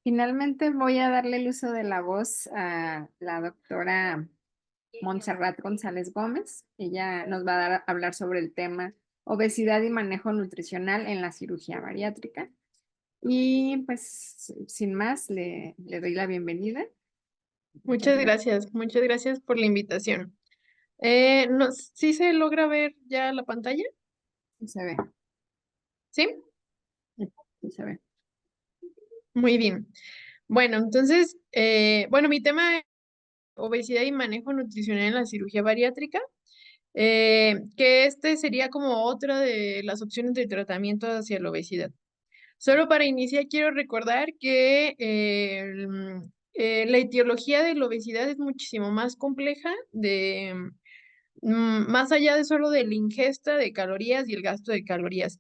Finalmente voy a darle el uso de la voz a la doctora Montserrat González Gómez. Ella nos va a dar a hablar sobre el tema obesidad y manejo nutricional en la cirugía bariátrica. Y pues sin más, le doy la bienvenida. Muchas gracias. Muchas gracias por la invitación. No, ¿sí se logra ver ya la pantalla? Sí se ve, ¿Sí? sí se ve. Muy bien. Bueno, entonces, bueno, mi tema es obesidad y manejo nutricional en la cirugía bariátrica, que este sería como otra de las opciones de tratamiento hacia la obesidad. Solo para iniciar, quiero recordar que la etiología de la obesidad es muchísimo más compleja más allá de solo de la ingesta de calorías y el gasto de calorías.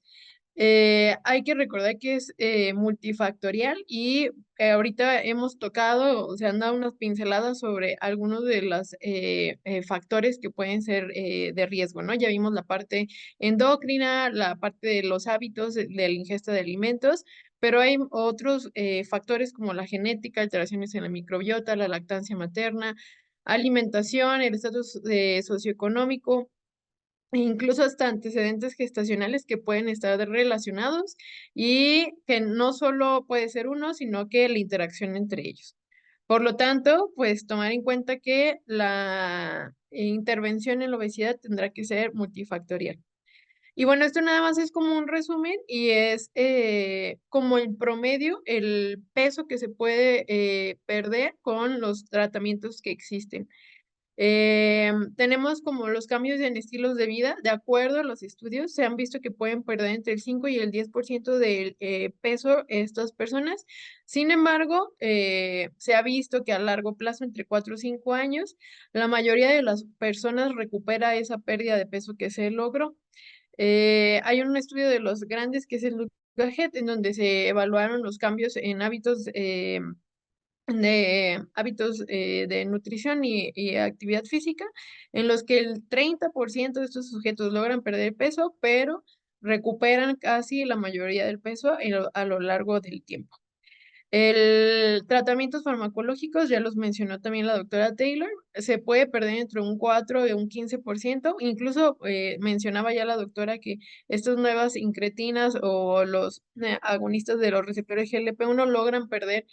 Hay que recordar que es multifactorial y ahorita hemos tocado, o sea, han dado unas pinceladas sobre algunos de los factores que pueden ser de riesgo, ¿no? Ya vimos la parte endocrina, la parte de los hábitos de la ingesta de alimentos, pero hay otros factores como la genética, alteraciones en la microbiota, la lactancia materna, alimentación, el estatus socioeconómico, e incluso hasta antecedentes gestacionales que pueden estar relacionados y que no solo puede ser uno, sino que la interacción entre ellos. Por lo tanto, pues tomar en cuenta que la intervención en la obesidad tendrá que ser multifactorial. Y bueno, esto nada más es como un resumen y es como el promedio, el peso que se puede perder con los tratamientos que existen. Tenemos como los cambios en estilos de vida, de acuerdo a los estudios, se han visto que pueden perder entre el 5 y el 10% del peso estas personas. Sin embargo, se ha visto que a largo plazo, entre 4 o 5 años, la mayoría de las personas recupera esa pérdida de peso que se logró. Hay un estudio de los grandes que es el Look-Ahead, en donde se evaluaron los cambios en hábitos de nutrición y actividad física, en los que el 30% de estos sujetos logran perder peso, pero recuperan casi la mayoría del peso a lo largo del tiempo. El tratamientos farmacológicos, ya los mencionó también la doctora Taylor, se puede perder entre un 4 y un 15%, incluso mencionaba ya la doctora que estas nuevas incretinas o los agonistas de los receptores GLP-1 logran perder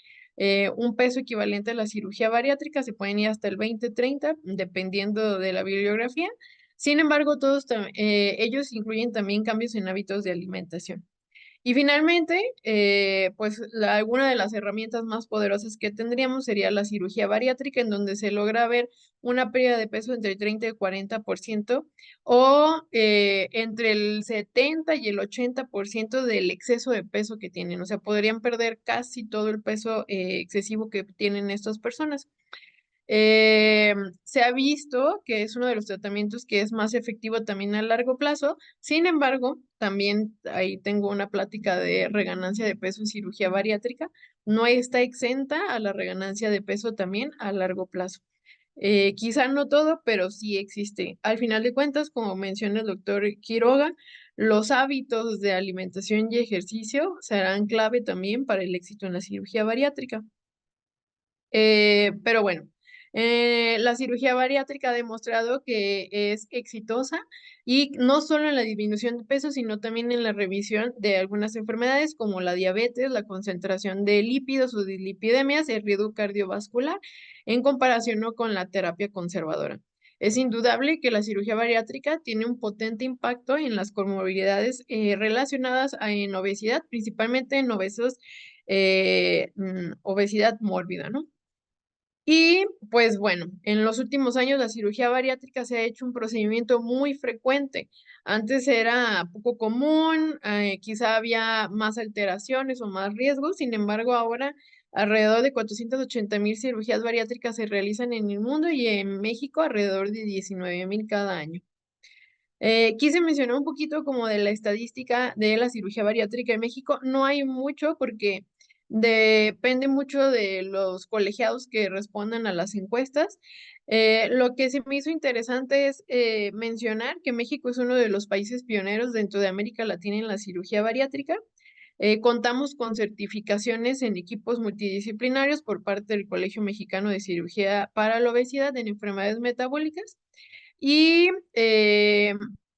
un peso equivalente a la cirugía bariátrica, se pueden ir hasta el 20-30, dependiendo de la bibliografía. Sin embargo, ellos incluyen también cambios en hábitos de alimentación. Y finalmente, pues alguna de las herramientas más poderosas que tendríamos sería la cirugía bariátrica, en donde se logra ver una pérdida de peso entre el 30 y el 40% o entre el 70 y el 80% del exceso de peso que tienen. O sea, podrían perder casi todo el peso excesivo que tienen estas personas. Se ha visto que es uno de los tratamientos que es más efectivo también a largo plazo. Sin embargo, también ahí tengo una plática de reganancia de peso en cirugía bariátrica. No está exenta a la reganancia de peso también a largo plazo. Quizá no todo, pero sí existe. Al final de cuentas, como menciona el doctor Quiroga, los hábitos de alimentación y ejercicio serán clave también para el éxito en la cirugía bariátrica. Pero bueno, la cirugía bariátrica ha demostrado que es exitosa y no solo en la disminución de peso, sino también en la revisión de algunas enfermedades como la diabetes, la concentración de lípidos o dislipidemias, el riesgo cardiovascular, en comparación, ¿no?, con la terapia conservadora. Es indudable que la cirugía bariátrica tiene un potente impacto en las comorbilidades relacionadas en obesidad, principalmente en obesidad mórbida, ¿no? Y pues bueno, en los últimos años la cirugía bariátrica se ha hecho un procedimiento muy frecuente. Antes era poco común, quizá había más alteraciones o más riesgos, sin embargo ahora alrededor de 480,000 cirugías bariátricas se realizan en el mundo y en México alrededor de 19,000 cada año. Quise mencionar un poquito como de la estadística de la cirugía bariátrica en México. No hay mucho porque depende mucho de los colegiados que respondan a las encuestas. Lo que se me hizo interesante es mencionar que México es uno de los países pioneros dentro de América Latina en la cirugía bariátrica. Contamos con certificaciones en equipos multidisciplinarios por parte del Colegio Mexicano de Cirugía para la Obesidad en Enfermedades Metabólicas. Y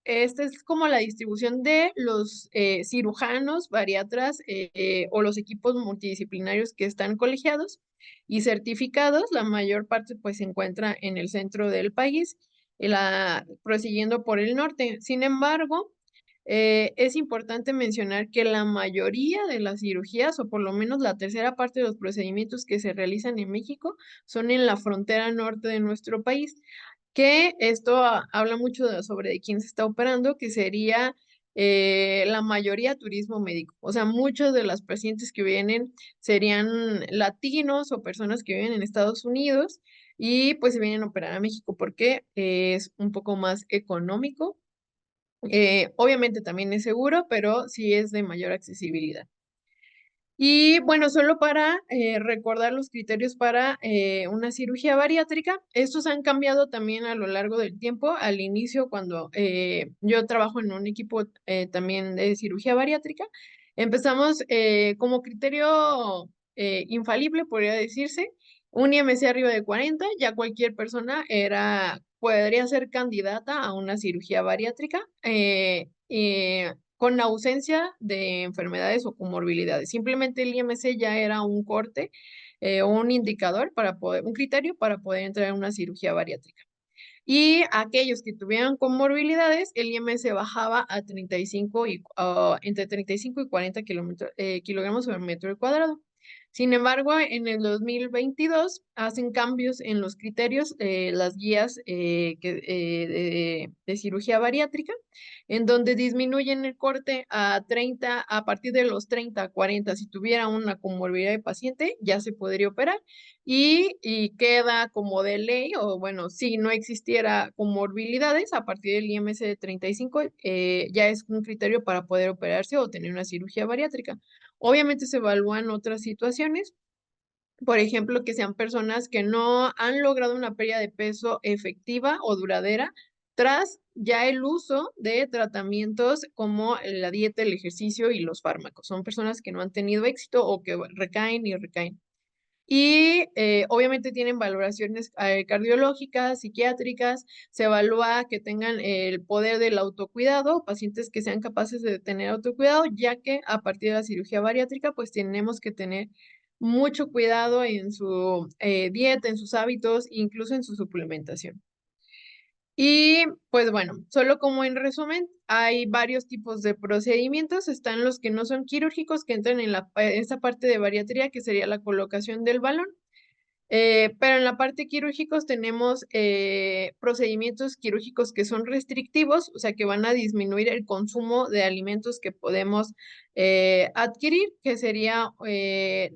esta es como la distribución de los cirujanos, bariatras o los equipos multidisciplinarios que están colegiados y certificados. La mayor parte pues se encuentra en el centro del país, prosiguiendo por el norte. Sin embargo, es importante mencionar que la mayoría de las cirugías, o por lo menos la tercera parte de los procedimientos que se realizan en México, son en la frontera norte de nuestro país, que esto habla mucho sobre de quién se está operando, que sería la mayoría turismo médico. O sea, muchos de los pacientes que vienen serían latinos o personas que viven en Estados Unidos y pues se vienen a operar a México porque es un poco más económico. Obviamente también es seguro, pero sí es de mayor accesibilidad. Y bueno, solo para recordar los criterios para una cirugía bariátrica, estos han cambiado también a lo largo del tiempo. Al inicio, cuando yo trabajo en un equipo también de cirugía bariátrica, empezamos como criterio infalible, podría decirse, un IMC arriba de 40, ya cualquier persona podría ser candidata a una cirugía bariátrica. Con ausencia de enfermedades o comorbilidades. Simplemente el IMC ya era un corte o un indicador un criterio para poder entrar en una cirugía bariátrica. Y aquellos que tuvieran comorbilidades, el IMC bajaba a 35 entre 35 y 40 kilogramos sobre metro cuadrado. Sin embargo, en el 2022 hacen cambios en los criterios, las guías de cirugía bariátrica, en donde disminuyen el corte a 30, a partir de los 30 a 40. Si tuviera una comorbilidad de paciente, ya se podría operar y queda como de ley, o bueno, si no existiera comorbilidades, a partir del IMC de 35, ya es un criterio para poder operarse o tener una cirugía bariátrica. Obviamente se evalúan otras situaciones, por ejemplo, que sean personas que no han logrado una pérdida de peso efectiva o duradera tras ya el uso de tratamientos como la dieta, el ejercicio y los fármacos. Son personas que no han tenido éxito o que recaen y recaen. Y obviamente tienen valoraciones cardiológicas, psiquiátricas, se evalúa que tengan el poder del autocuidado, pacientes que sean capaces de tener autocuidado, ya que a partir de la cirugía bariátrica, pues tenemos que tener mucho cuidado en su dieta, en sus hábitos, incluso en su suplementación. Y pues bueno, solo como en resumen, hay varios tipos de procedimientos. Están los que no son quirúrgicos, que entran en esta parte de bariatría, que sería la colocación del balón. Pero en la parte quirúrgicos tenemos procedimientos quirúrgicos que son restrictivos, o sea, que van a disminuir el consumo de alimentos que podemos adquirir, que sería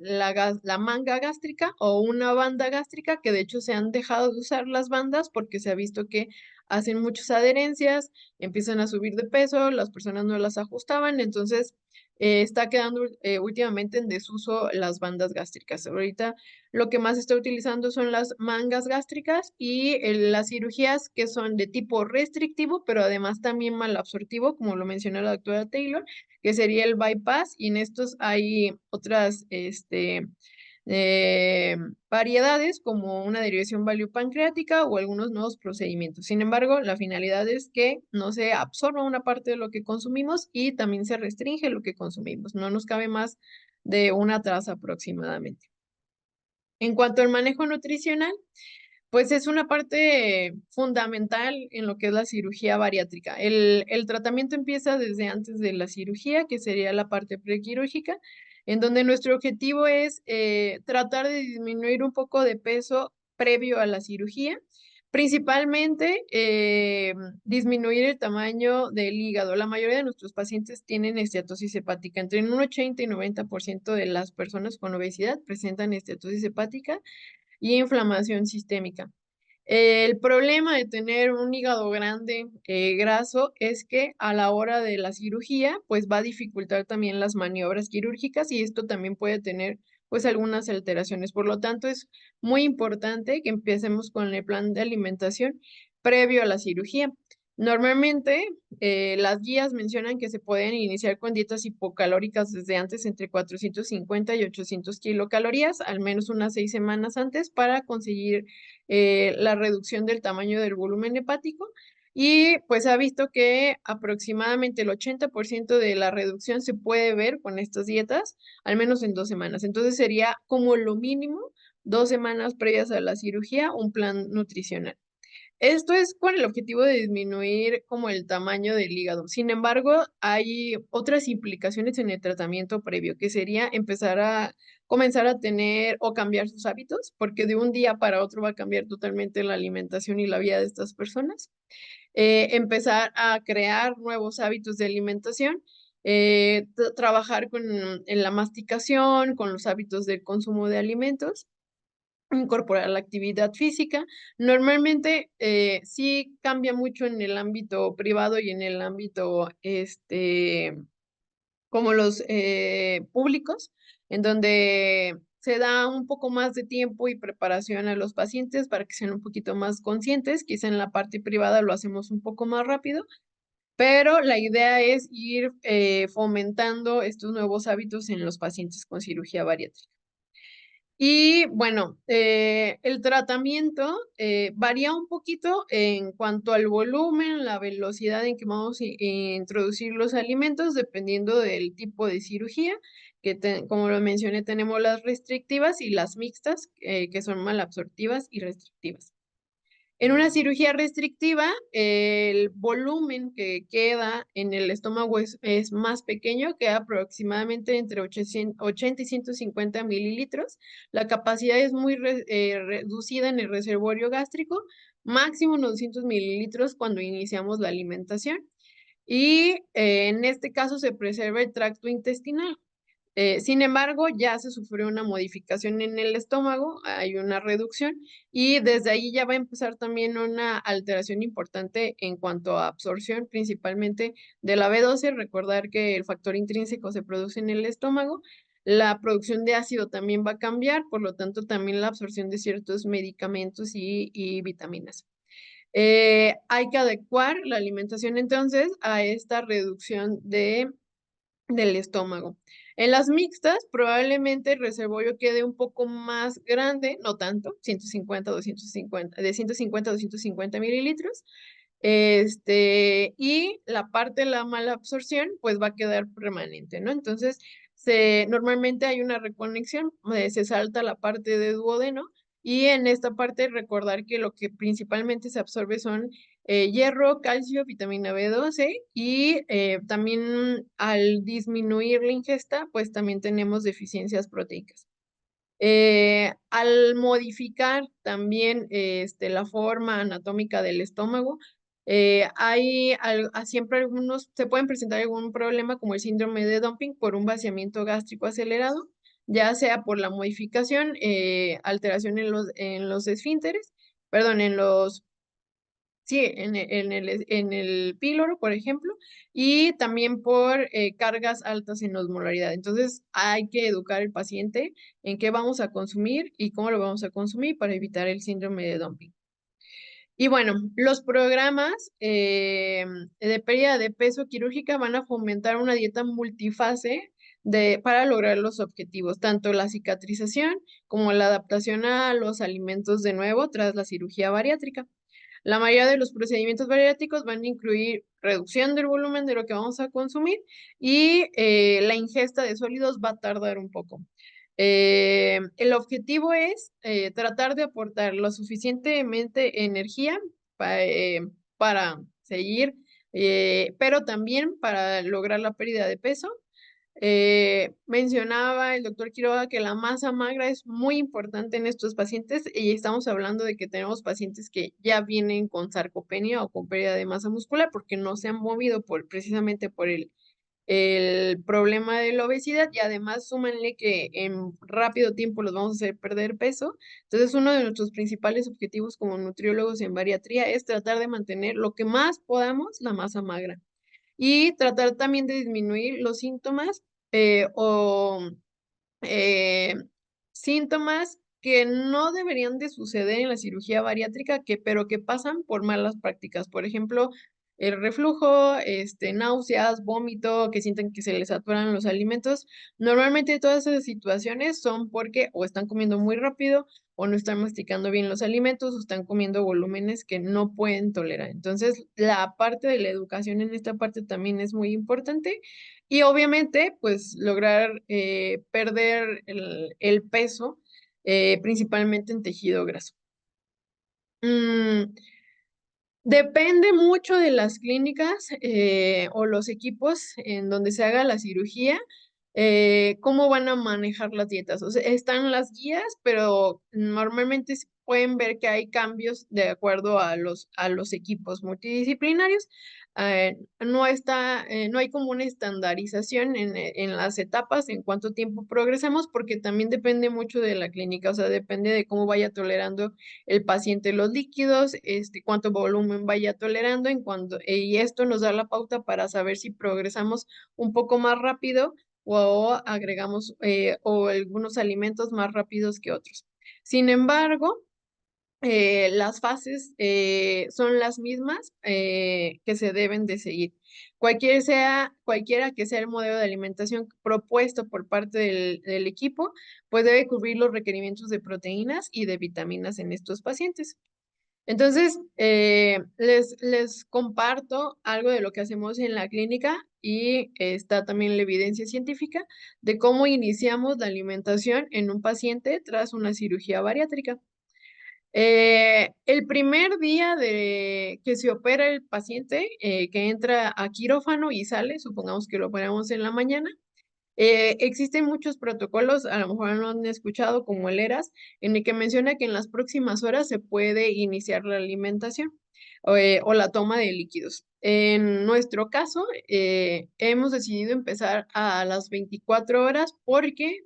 la manga gástrica o una banda gástrica, que de hecho se han dejado de usar las bandas porque se ha visto que hacen muchas adherencias, empiezan a subir de peso, las personas no las ajustaban, entonces está quedando últimamente en desuso las bandas gástricas. Ahorita lo que más se está utilizando son las mangas gástricas y las cirugías que son de tipo restrictivo, pero además también malabsortivo, como lo mencionó la doctora Taylor, que sería el bypass, y en estos hay otras eh, variedades como una derivación pancreática o algunos nuevos procedimientos. Sin embargo, la finalidad es que no se absorba una parte de lo que consumimos y también se restringe lo que consumimos. No nos cabe más de una traza aproximadamente. En cuanto al manejo nutricional, pues es una parte fundamental en lo que es la cirugía bariátrica. El tratamiento empieza desde antes de la cirugía, que sería la parte prequirúrgica, en donde nuestro objetivo es tratar de disminuir un poco de peso previo a la cirugía, principalmente disminuir el tamaño del hígado. La mayoría de nuestros pacientes tienen esteatosis hepática. Entre un 80 y 90% de las personas con obesidad presentan esteatosis hepática y inflamación sistémica. El problema de tener un hígado grande, graso, es que a la hora de la cirugía, pues va a dificultar también las maniobras quirúrgicas y esto también puede tener pues algunas alteraciones. Por lo tanto, es muy importante que empecemos con el plan de alimentación previo a la cirugía. Normalmente, las guías mencionan que se pueden iniciar con dietas hipocalóricas desde antes entre 450 y 800 kilocalorías, al menos unas 6 semanas antes, para conseguir la reducción del tamaño del volumen hepático. Y pues ha visto que aproximadamente el 80% de la reducción se puede ver con estas dietas, al menos en 2 semanas. Entonces sería como lo mínimo 2 semanas previas a la cirugía, un plan nutricional. Esto es con el objetivo de disminuir como el tamaño del hígado. Sin embargo, hay otras implicaciones en el tratamiento previo, que sería comenzar a tener o cambiar sus hábitos, porque de un día para otro va a cambiar totalmente la alimentación y la vida de estas personas. Empezar a crear nuevos hábitos de alimentación, trabajar en la masticación, con los hábitos del consumo de alimentos, incorporar la actividad física. Normalmente, sí cambia mucho en el ámbito privado y en el ámbito, como los públicos, en donde se da un poco más de tiempo y preparación a los pacientes para que sean un poquito más conscientes. Quizá en la parte privada lo hacemos un poco más rápido, pero la idea es ir fomentando estos nuevos hábitos en los pacientes con cirugía bariátrica. Y bueno, el tratamiento varía un poquito en cuanto al volumen, la velocidad en que vamos a introducir los alimentos, dependiendo del tipo de cirugía, como lo mencioné, tenemos las restrictivas y las mixtas, que son malabsortivas y restrictivas. En una cirugía restrictiva, el volumen que queda en el estómago es más pequeño, queda aproximadamente entre 80 y 150 mililitros. La capacidad es muy reducida en el reservorio gástrico, máximo unos 200 mililitros cuando iniciamos la alimentación. Y en este caso se preserva el tracto intestinal. Sin embargo, ya se sufrió una modificación en el estómago, hay una reducción y desde ahí ya va a empezar también una alteración importante en cuanto a absorción, principalmente de la B12. Recordar que el factor intrínseco se produce en el estómago, la producción de ácido también va a cambiar, por lo tanto también la absorción de ciertos medicamentos y vitaminas. Hay que adecuar la alimentación entonces a esta reducción del estómago. En las mixtas, probablemente el reservorio quede un poco más grande, no tanto, 150, 250, de 150 a 250 mililitros. Y la parte de la mala absorción, pues va a quedar permanente, ¿no? Entonces, normalmente hay una reconexión, se salta la parte de duodeno, y en esta parte recordar que lo que principalmente se absorbe son hierro, calcio, vitamina B12 y también al disminuir la ingesta, pues también tenemos deficiencias proteicas. Al modificar también la forma anatómica del estómago, siempre se pueden presentar algún problema como el síndrome de dumping por un vaciamiento gástrico acelerado, ya sea por la modificación, alteración en los esfínteres, perdón, sí, en el píloro, por ejemplo, y también por cargas altas en osmolaridad. Entonces, hay que educar al paciente en qué vamos a consumir y cómo lo vamos a consumir para evitar el síndrome de dumping. Y bueno, los programas de pérdida de peso quirúrgica van a fomentar una dieta multifase para lograr los objetivos, tanto la cicatrización como la adaptación a los alimentos de nuevo tras la cirugía bariátrica. La mayoría de los procedimientos bariátricos van a incluir reducción del volumen de lo que vamos a consumir y la ingesta de sólidos va a tardar un poco. El objetivo es tratar de aportar lo suficientemente energía para seguir, pero también para lograr la pérdida de peso. Mencionaba el doctor Quiroga que la masa magra es muy importante en estos pacientes y estamos hablando de que tenemos pacientes que ya vienen con sarcopenia o con pérdida de masa muscular porque no se han movido precisamente por el problema de la obesidad, y además súmenle que en rápido tiempo los vamos a hacer perder peso. Entonces, uno de nuestros principales objetivos como nutriólogos en bariatría es tratar de mantener lo que más podamos la masa magra y tratar también de disminuir los síntomas o eh, síntomas que no deberían de suceder en la cirugía bariátrica, pero que pasan por malas prácticas. Por ejemplo, el reflujo, náuseas, vómito, que sienten que se les saturan los alimentos. Normalmente todas esas situaciones son porque o están comiendo muy rápido o no están masticando bien los alimentos o están comiendo volúmenes que no pueden tolerar. Entonces, la parte de la educación en esta parte también es muy importante y obviamente, pues lograr perder el peso, principalmente en tejido graso. Mm, Depende mucho de las clínicas o los equipos en donde se haga la cirugía, cómo van a manejar las dietas. O sea, están las guías, pero normalmente se pueden ver que hay cambios de acuerdo a los equipos multidisciplinarios. No hay como una estandarización en las etapas, en cuánto tiempo progresamos, porque también depende mucho de la clínica, o sea, depende de cómo vaya tolerando el paciente los líquidos, cuánto volumen vaya tolerando y esto nos da la pauta para saber si progresamos un poco más rápido o agregamos o algunos alimentos más rápidos que otros. Sin embargo, las fases son las mismas que se deben de seguir. Cualquiera que sea el modelo de alimentación propuesto por parte del equipo, pues debe cubrir los requerimientos de proteínas y de vitaminas en estos pacientes. Entonces, les comparto algo de lo que hacemos en la clínica y está también la evidencia científica de cómo iniciamos la alimentación en un paciente tras una cirugía bariátrica. El primer día de que se opera el paciente, que entra a quirófano y sale, supongamos que lo operamos en la mañana, existen muchos protocolos, a lo mejor no han escuchado, como el ERAS, en el que menciona que en las próximas horas se puede iniciar la alimentación o la toma de líquidos. En nuestro caso, hemos decidido empezar a las 24 horas porque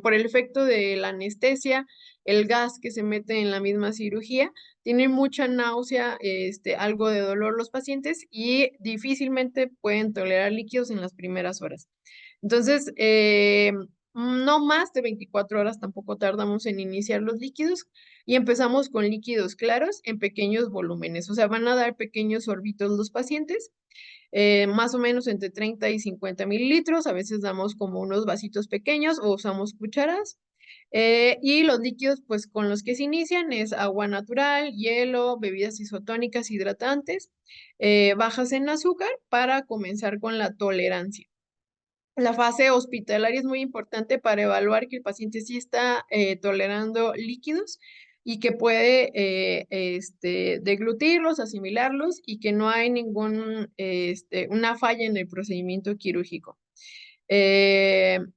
por el efecto de la anestesia, el gas que se mete en la misma cirugía, tienen mucha náusea, algo de dolor los pacientes y difícilmente pueden tolerar líquidos en las primeras horas. Entonces, no más de 24 horas tampoco tardamos en iniciar los líquidos y empezamos con líquidos claros en pequeños volúmenes. O sea, van a dar pequeños sorbitos los pacientes, más o menos entre 30 y 50 mililitros. A veces damos como unos vasitos pequeños o usamos cucharas. Y los líquidos, pues con los que se inician es agua natural, hielo, bebidas isotónicas hidratantes, bajas en azúcar para comenzar con la tolerancia. La fase hospitalaria es muy importante para evaluar que el paciente sí está tolerando líquidos y que puede deglutirlos, asimilarlos y que no hay una falla en el procedimiento quirúrgico. Esta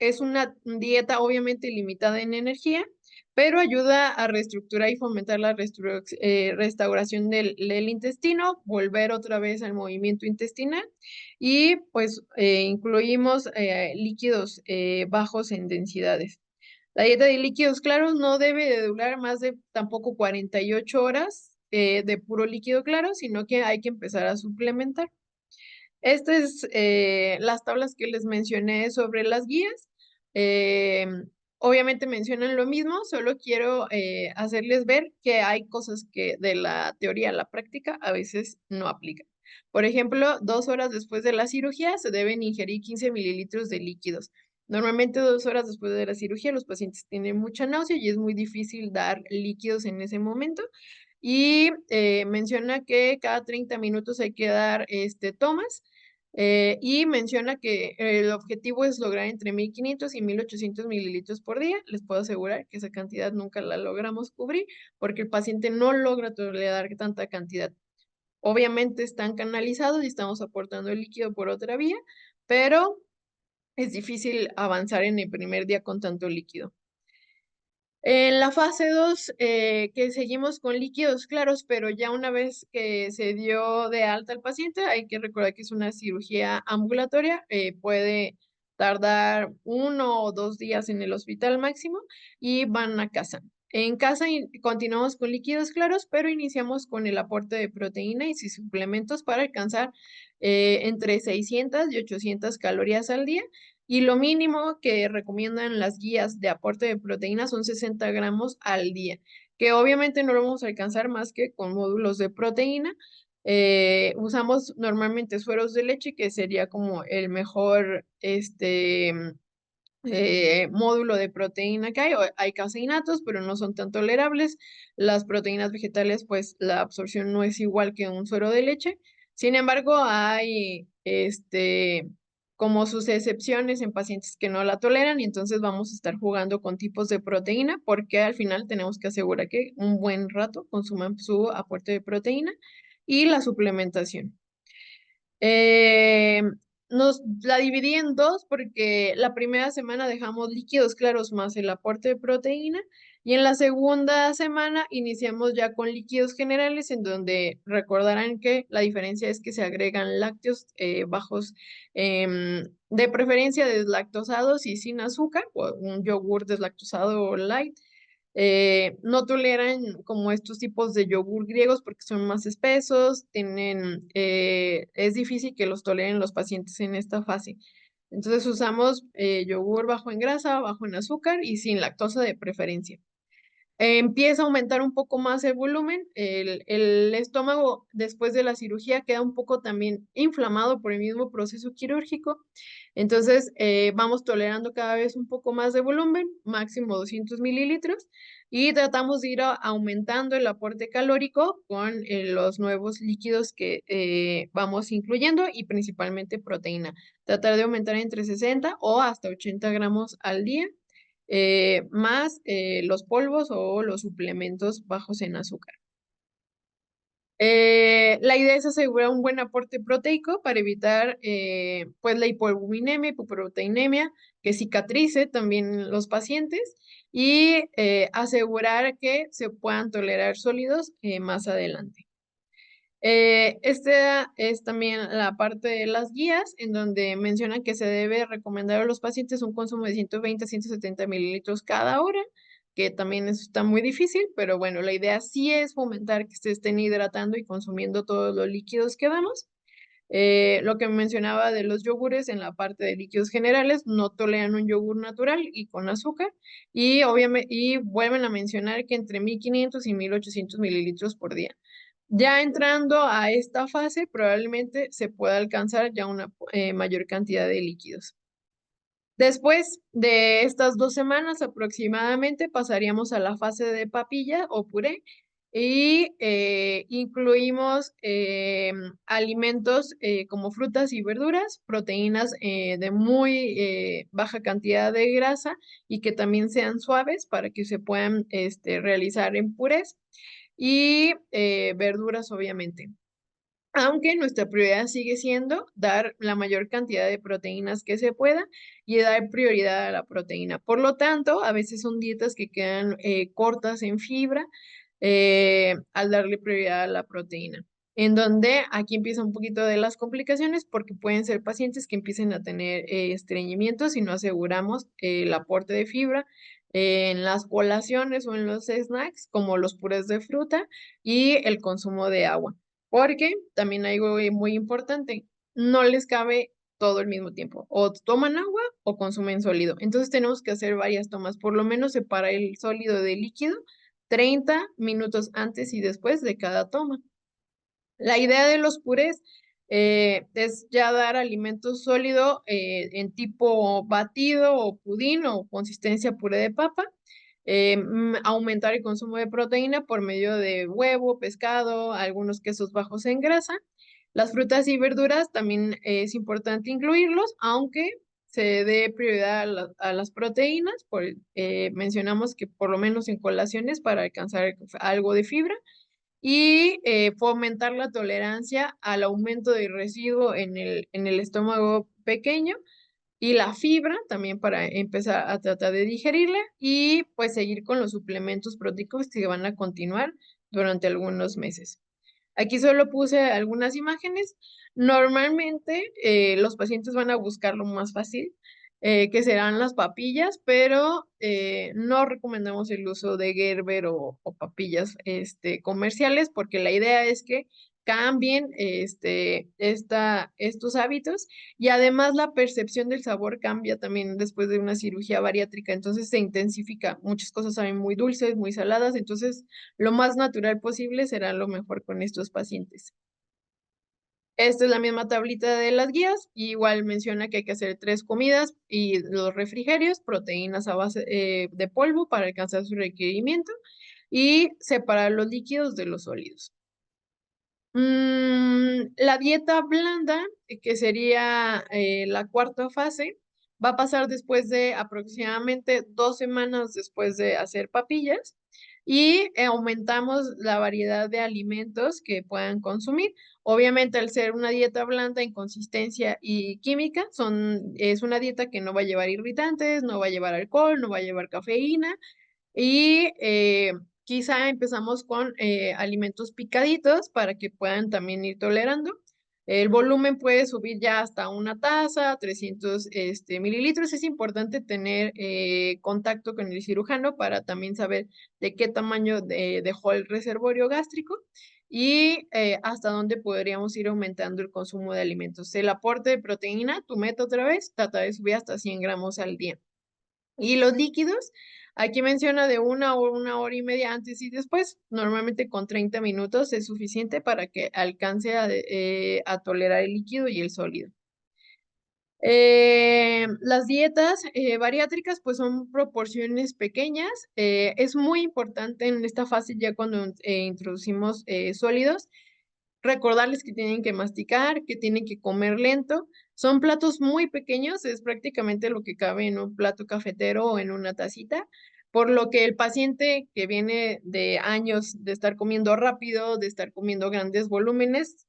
es una dieta obviamente limitada en energía, pero ayuda a reestructurar y fomentar la restauración del intestino, volver otra vez al movimiento intestinal y pues incluimos líquidos bajos en densidades. La dieta de líquidos claros no debe de durar más de tampoco 48 horas de puro líquido claro, sino que hay que empezar a suplementar. Estas es las tablas que les mencioné sobre las guías. Obviamente mencionan lo mismo, solo quiero hacerles ver que hay cosas que de la teoría a la práctica a veces no aplican. Por ejemplo, 2 horas después de la cirugía se deben ingerir 15 mililitros de líquidos. Normalmente 2 horas después de la cirugía los pacientes tienen mucha náusea y es muy difícil dar líquidos en ese momento. Y menciona que cada 30 minutos hay que dar tomas y menciona que el objetivo es lograr entre 1500 y 1800 mililitros por día. Les puedo asegurar que esa cantidad nunca la logramos cubrir porque el paciente no logra tolerar tanta cantidad. Obviamente están canalizados y estamos aportando el líquido por otra vía, pero es difícil avanzar en el primer día con tanto líquido. En la fase 2, que seguimos con líquidos claros, pero ya una vez que se dio de alta al paciente, hay que recordar que es una cirugía ambulatoria, puede tardar 1 o 2 días en el hospital máximo y van a casa. En casa continuamos con líquidos claros, pero iniciamos con el aporte de proteína y suplementos para alcanzar entre 600 y 800 calorías al día y lo mínimo que recomiendan las guías de aporte de proteínas son 60 gramos al día. que obviamente no lo vamos a alcanzar más que con módulos de proteína. Usamos normalmente sueros de leche, que sería como el mejor módulo de proteína que hay. Hay caseinatos, pero no son tan tolerables. Las proteínas vegetales, pues la absorción no es igual que un suero de leche. Sin embargo, hay como sus excepciones en pacientes que no la toleran, y entonces vamos a estar jugando con tipos de proteína, porque al final tenemos que asegurar que un buen rato consuman su aporte de proteína y la suplementación. Eh, Nos la dividí en dos porque la primera semana dejamos líquidos claros más el aporte de proteína, y en la segunda semana iniciamos ya con líquidos generales, en donde recordarán que la diferencia es que se agregan lácteos bajos, de preferencia deslactosados y sin azúcar, o un yogur deslactosado o light. No toleran como estos tipos de yogur griegos porque son más espesos, es difícil que los toleren los pacientes en esta fase. Entonces usamos yogur bajo en grasa, bajo en azúcar y sin lactosa de preferencia. Empieza a aumentar un poco más el volumen. El estómago después de la cirugía queda un poco también inflamado por el mismo proceso quirúrgico. Entonces vamos tolerando cada vez un poco más de volumen, máximo 200 mililitros, y tratamos de ir aumentando el aporte calórico con los nuevos líquidos que vamos incluyendo, y principalmente proteína. Tratar de aumentar entre 60 o hasta 80 gramos al día, más los polvos o los suplementos bajos en azúcar. La idea es asegurar un buen aporte proteico para evitar pues la hipoalbuminemia, hipoproteinemia, que cicatrice también los pacientes, y asegurar que se puedan tolerar sólidos más adelante. Esta es también la parte de las guías, en donde mencionan que se debe recomendar a los pacientes un consumo de 120 a 170 mililitros cada hora, que también eso está muy difícil, pero bueno, la idea sí es fomentar que se estén hidratando y consumiendo todos los líquidos que damos. Lo que mencionaba de los yogures en la parte de líquidos generales, no toleran un yogur natural y con azúcar, y obviamente, y vuelven a mencionar que entre 1500 y 1800 mililitros por día. Ya entrando a esta fase, probablemente se pueda alcanzar ya una mayor cantidad de líquidos. Después de estas 2 semanas aproximadamente, pasaríamos a la fase de papilla o puré, y incluimos alimentos como frutas y verduras, proteínas de muy baja cantidad de grasa y que también sean suaves para que se puedan realizar en purés, y verduras obviamente. Aunque nuestra prioridad sigue siendo dar la mayor cantidad de proteínas que se pueda y dar prioridad a la proteína. Por lo tanto, a veces son dietas que quedan cortas en fibra al darle prioridad a la proteína. En donde aquí empieza un poquito de las complicaciones, porque pueden ser pacientes que empiecen a tener estreñimiento si no aseguramos el aporte de fibra en las colaciones o en los snacks, como los purés de fruta y el consumo de agua. Porque también hay algo muy importante, no les cabe todo al mismo tiempo. O toman agua o consumen sólido. Entonces tenemos que hacer varias tomas, por lo menos separar el sólido del líquido 30 minutos antes y después de cada toma. La idea de los purés es ya dar alimento sólido en tipo batido o pudín o consistencia puré de papa. Aumentar el consumo de proteína por medio de huevo, pescado, algunos quesos bajos en grasa. Las frutas y verduras también es importante incluirlos, aunque se dé prioridad a las proteínas. Mencionamos que por lo menos en colaciones para alcanzar algo de fibra, y fomentar la tolerancia al aumento de residuo en el estómago pequeño, y la fibra también para empezar a tratar de digerirla, y pues seguir con los suplementos proteicos que van a continuar durante algunos meses. Aquí solo puse algunas imágenes. Normalmente los pacientes van a buscar lo más fácil, que serán las papillas, pero no recomendamos el uso de Gerber o papillas comerciales, porque la idea es que cambien estos hábitos, y además la percepción del sabor cambia también después de una cirugía bariátrica, entonces se intensifica. Muchas cosas saben muy dulces, muy saladas, entonces lo más natural posible será lo mejor con estos pacientes. Esta es la misma tablita de las guías, y igual menciona que hay que hacer 3 comidas y los refrigerios, proteínas a base de polvo para alcanzar su requerimiento, y separar los líquidos de los sólidos. La dieta blanda, que sería la cuarta fase, va a pasar después de aproximadamente 2 semanas después de hacer papillas, y aumentamos la variedad de alimentos que puedan consumir. Obviamente, al ser una dieta blanda en consistencia y química, es una dieta que no va a llevar irritantes, no va a llevar alcohol, no va a llevar cafeína, y quizá empezamos con alimentos picaditos para que puedan también ir tolerando. El volumen puede subir ya hasta una taza, 300 mililitros. Es importante tener contacto con el cirujano para también saber de qué tamaño dejó el reservorio gástrico, y hasta dónde podríamos ir aumentando el consumo de alimentos. El aporte de proteína, tu meta otra vez, trata de subir hasta 100 gramos al día. Y los líquidos, aquí menciona de 1 hora, 1 hora y media antes y después. Normalmente con 30 minutos es suficiente para que alcance a tolerar el líquido y el sólido. Las dietas bariátricas pues son proporciones pequeñas. Es muy importante en esta fase, ya cuando introducimos sólidos, recordarles que tienen que masticar, que tienen que comer lento. Son platos muy pequeños, es prácticamente lo que cabe en un plato cafetero o en una tacita, por lo que el paciente que viene de años de estar comiendo rápido, de estar comiendo grandes volúmenes,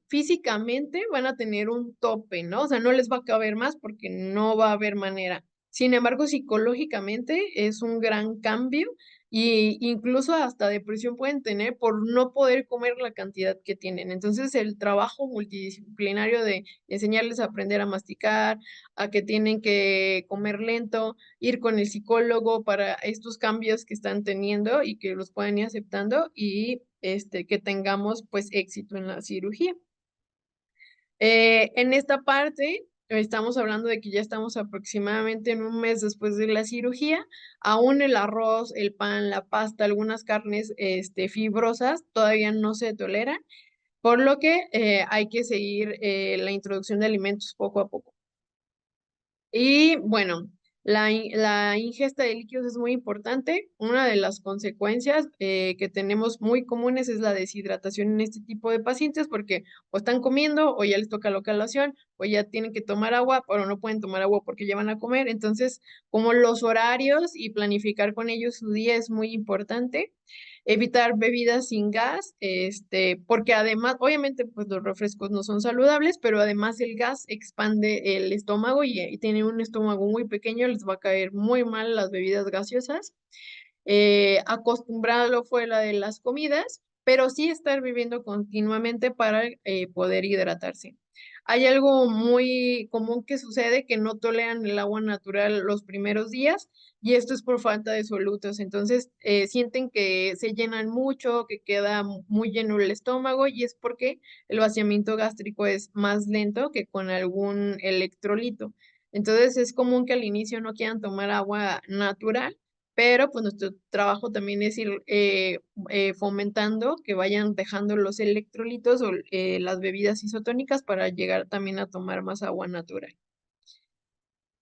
físicamente van a tener un tope, ¿no? O sea, no les va a caber más porque no va a haber manera. Sin embargo, psicológicamente es un gran cambio, y incluso hasta depresión pueden tener por no poder comer la cantidad que tienen. Entonces, el trabajo multidisciplinario de enseñarles a aprender a masticar, a que tienen que comer lento, ir con el psicólogo para estos cambios que están teniendo y que los puedan ir aceptando, y que tengamos pues éxito en la cirugía. En esta parte, estamos hablando de que ya estamos aproximadamente en un mes después de la cirugía. Aún el arroz, el pan, la pasta, algunas carnes fibrosas todavía no se toleran, por lo que hay que seguir la introducción de alimentos poco a poco. Y bueno, la ingesta de líquidos es muy importante. Una de las consecuencias que tenemos muy comunes es la deshidratación en este tipo de pacientes, porque o están comiendo o ya les toca la colación o ya tienen que tomar agua, pero no pueden tomar agua porque ya van a comer. Entonces, como los horarios y planificar con ellos su día es muy importante. Evitar bebidas sin gas, porque además, obviamente, pues los refrescos no son saludables, pero además el gas expande el estómago, y tienen un estómago muy pequeño, les va a caer muy mal las bebidas gaseosas. Acostumbrarlo fuera de las comidas, pero sí estar bebiendo continuamente para poder hidratarse. Hay algo muy común que sucede, que no toleran el agua natural los primeros días, y esto es por falta de solutos. Entonces sienten que se llenan mucho, que queda muy lleno el estómago, y es porque el vaciamiento gástrico es más lento que con algún electrolito. Entonces es común que al inicio no quieran tomar agua natural, pero pues nuestro trabajo también es ir fomentando que vayan dejando los electrolitos o las bebidas isotónicas para llegar también a tomar más agua natural.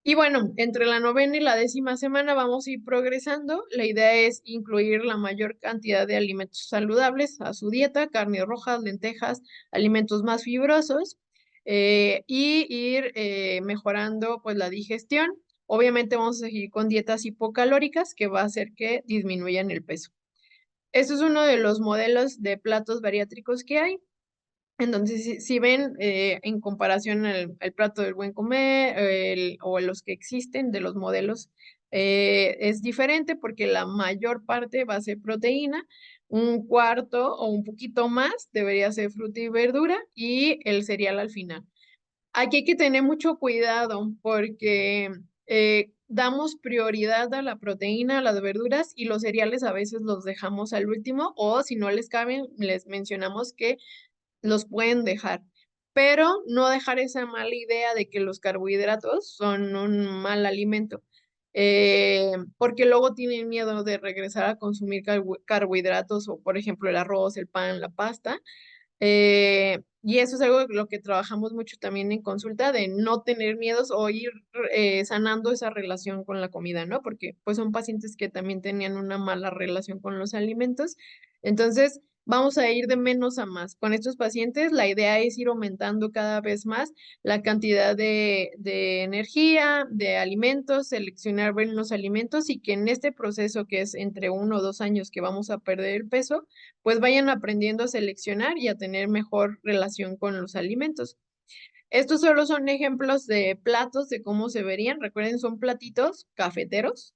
Y bueno, entre la novena y la 10ª semana vamos a ir progresando. La idea es incluir la mayor cantidad de alimentos saludables a su dieta: carnes rojas, lentejas, alimentos más fibrosos, y ir mejorando pues la digestión. Obviamente vamos a seguir con dietas hipocalóricas, que va a hacer que disminuyan el peso. Esto es uno de los modelos de platos bariátricos que hay. Entonces, si ven en comparación al plato del buen comer, o los que existen de los modelos, es diferente porque la mayor parte va a ser proteína, un cuarto o un poquito más debería ser fruta y verdura, y el cereal al final. Aquí hay que tener mucho cuidado porque damos prioridad a la proteína, a las verduras y los cereales a veces los dejamos al último o si no les caben, les mencionamos que los pueden dejar, pero no dejar esa mala idea de que los carbohidratos son un mal alimento, porque luego tienen miedo de regresar a consumir carbohidratos o, por ejemplo, el arroz, el pan, la pasta. Y eso es algo de lo que trabajamos mucho también en consulta, de no tener miedos o ir sanando esa relación con la comida, ¿no? Porque pues son pacientes que también tenían una mala relación con los alimentos. Entonces, vamos a ir de menos a más. Con estos pacientes, la idea es ir aumentando cada vez más la cantidad de energía, de alimentos, seleccionar bien los alimentos y que en este proceso que es entre 1 o 2 años que vamos a perder el peso, pues vayan aprendiendo a seleccionar y a tener mejor relación con los alimentos. Estos solo son ejemplos de platos de cómo se verían. Recuerden, son platitos cafeteros,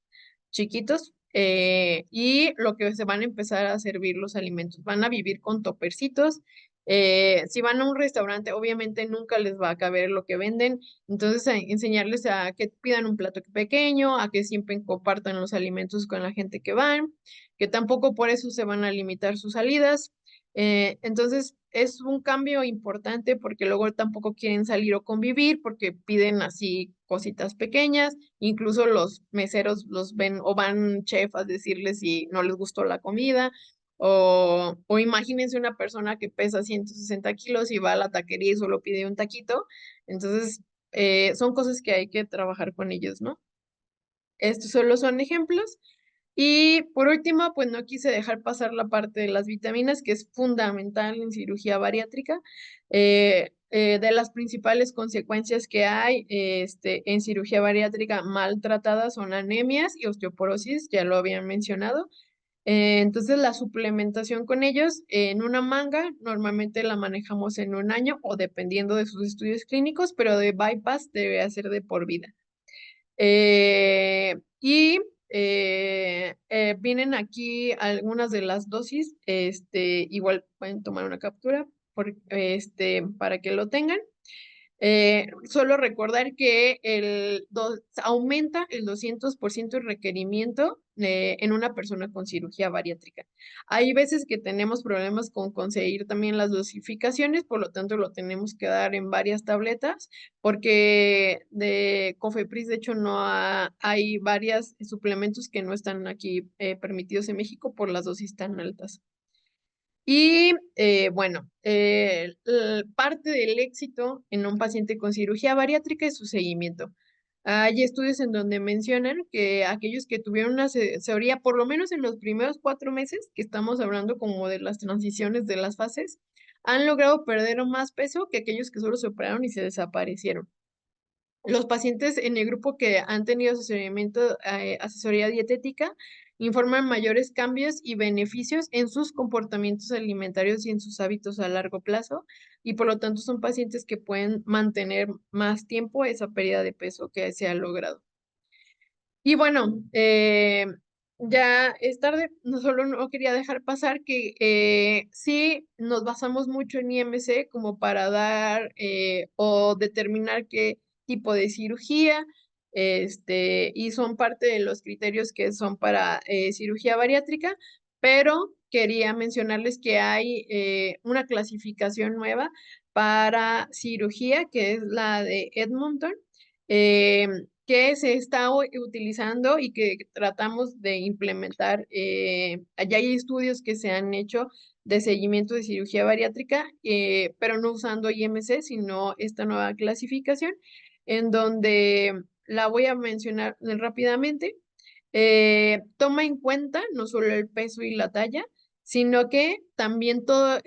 chiquitos, y lo que se van a empezar a servir los alimentos. Van a vivir con topercitos. Si van a un restaurante, obviamente nunca les va a caber lo que venden. Entonces, enseñarles a que pidan un plato pequeño, a que siempre compartan los alimentos con la gente que van, que tampoco por eso se van a limitar sus salidas. Entonces, es un cambio importante porque luego tampoco quieren salir o convivir porque piden así cositas pequeñas, incluso los meseros los ven o van chef a decirles si no les gustó la comida, o imagínense una persona que pesa 160 kilos y va a la taquería y solo pide un taquito. Entonces, son cosas que hay que trabajar con ellos, ¿no? Estos solo son ejemplos. Y por último, pues no quise dejar pasar la parte de las vitaminas, que es fundamental en cirugía bariátrica. De las principales consecuencias que hay en cirugía bariátrica maltratada son anemias y osteoporosis, ya lo habían mencionado. Entonces, la suplementación con ellos en una manga, normalmente la manejamos en 1 año o dependiendo de sus estudios clínicos, pero de bypass debe hacer de por vida. Y vienen aquí algunas de las dosis, igual pueden tomar una captura para que lo tengan. Solo recordar que aumenta el 200% el requerimiento en una persona con cirugía bariátrica. Hay veces que tenemos problemas con conseguir también las dosificaciones, por lo tanto lo tenemos que dar en varias tabletas, porque de Cofepris, de hecho, no hay varios suplementos que no están aquí permitidos en México por las dosis tan altas. Y bueno, parte del éxito en un paciente con cirugía bariátrica es su seguimiento. Hay estudios en donde mencionan que aquellos que tuvieron una asesoría, por lo menos en los primeros 4 meses, que estamos hablando como de las transiciones de las fases, han logrado perder más peso que aquellos que solo se operaron y se desaparecieron. Los pacientes en el grupo que han tenido asesoría dietética informan mayores cambios y beneficios en sus comportamientos alimentarios y en sus hábitos a largo plazo, y por lo tanto son pacientes que pueden mantener más tiempo esa pérdida de peso que se ha logrado. Y bueno, ya es tarde, no quería dejar pasar que sí nos basamos mucho en IMC como para dar o determinar qué tipo de cirugía, y son parte de los criterios que son para cirugía bariátrica, pero quería mencionarles que hay una clasificación nueva para cirugía, que es la de Edmonton. eh, que se está utilizando y que tratamos de implementar. Ya hay estudios que se han hecho de seguimiento de cirugía bariátrica, pero no usando IMC, sino esta nueva clasificación, en donde la voy a mencionar rápidamente. Toma en cuenta no solo el peso y la talla, sino que también todo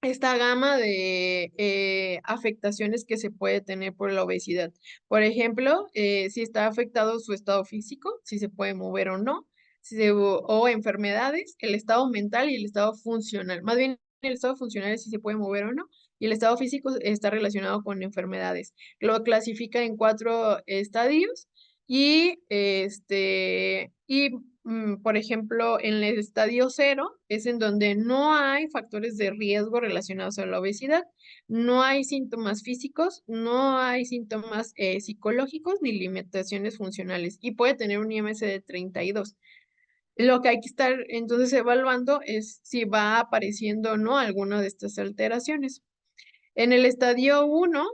esta gama de afectaciones que se puede tener por la obesidad. Por ejemplo, si está afectado su estado físico, si se puede mover o no, o enfermedades, el estado mental y el estado funcional. Más bien, el estado funcional es si se puede mover o no, y el estado físico está relacionado con enfermedades. Lo clasifica en 4 estadios por ejemplo, en el estadio 0 es en donde no hay factores de riesgo relacionados a la obesidad, No hay síntomas físicos, no hay síntomas psicológicos ni limitaciones funcionales y puede tener un IMC de 32. Lo que hay que estar entonces evaluando es si va apareciendo o no alguna de estas alteraciones. En el estadio 1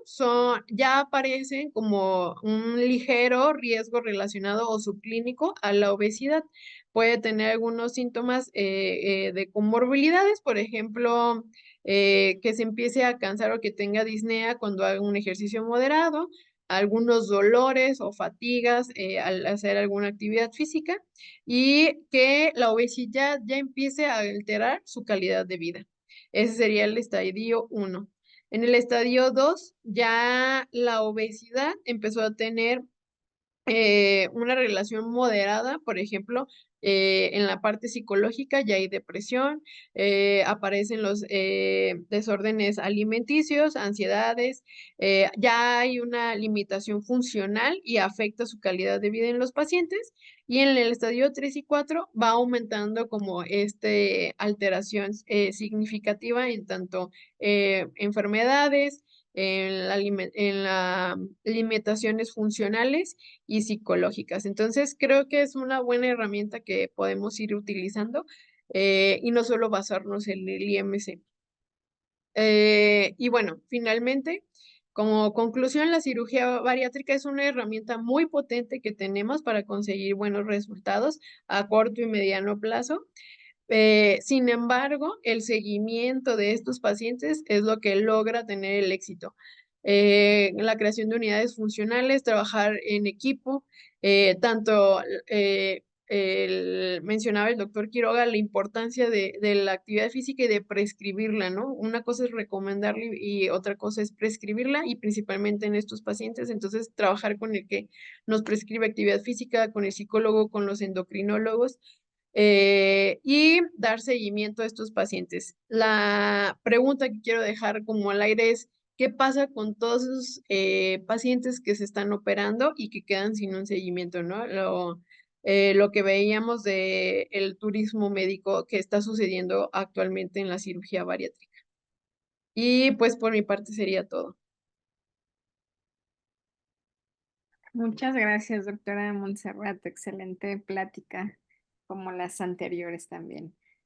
ya aparecen como un ligero riesgo relacionado o subclínico a la obesidad. Puede tener algunos síntomas de comorbilidades, por ejemplo, que se empiece a cansar o que tenga disnea cuando haga un ejercicio moderado, algunos dolores o fatigas al hacer alguna actividad física y que la obesidad ya empiece a alterar su calidad de vida. Ese sería el estadio 1. En el estadio 2 ya la obesidad empezó a tener una relación moderada, por ejemplo, en la parte psicológica ya hay depresión, aparecen los desórdenes alimenticios, ansiedades, ya hay una limitación funcional y afecta su calidad de vida en los pacientes. Y en el estadio 3 y 4 va aumentando como alteración significativa en tanto enfermedades, en las limitaciones funcionales y psicológicas. Entonces, creo que es una buena herramienta que podemos ir utilizando y no solo basarnos en el IMC. Y bueno, finalmente, como conclusión, la cirugía bariátrica es una herramienta muy potente que tenemos para conseguir buenos resultados a corto y mediano plazo. Sin embargo, el seguimiento de estos pacientes es lo que logra tener el éxito. La creación de unidades funcionales, trabajar en equipo, tanto mencionaba el doctor Quiroga la importancia de la actividad física y de prescribirla, ¿no? Una cosa es recomendarla y otra cosa es prescribirla y principalmente en estos pacientes, entonces trabajar con el que nos prescribe actividad física, con el psicólogo, con los endocrinólogos y dar seguimiento a estos pacientes. La pregunta que quiero dejar como al aire es, ¿qué pasa con todos esos pacientes que se están operando y que quedan sin un seguimiento, ¿no? Lo que veíamos de el turismo médico que está sucediendo actualmente en la cirugía bariátrica. Y pues por mi parte sería todo. Muchas gracias, doctora Montserrat. Excelente plática, como las anteriores también.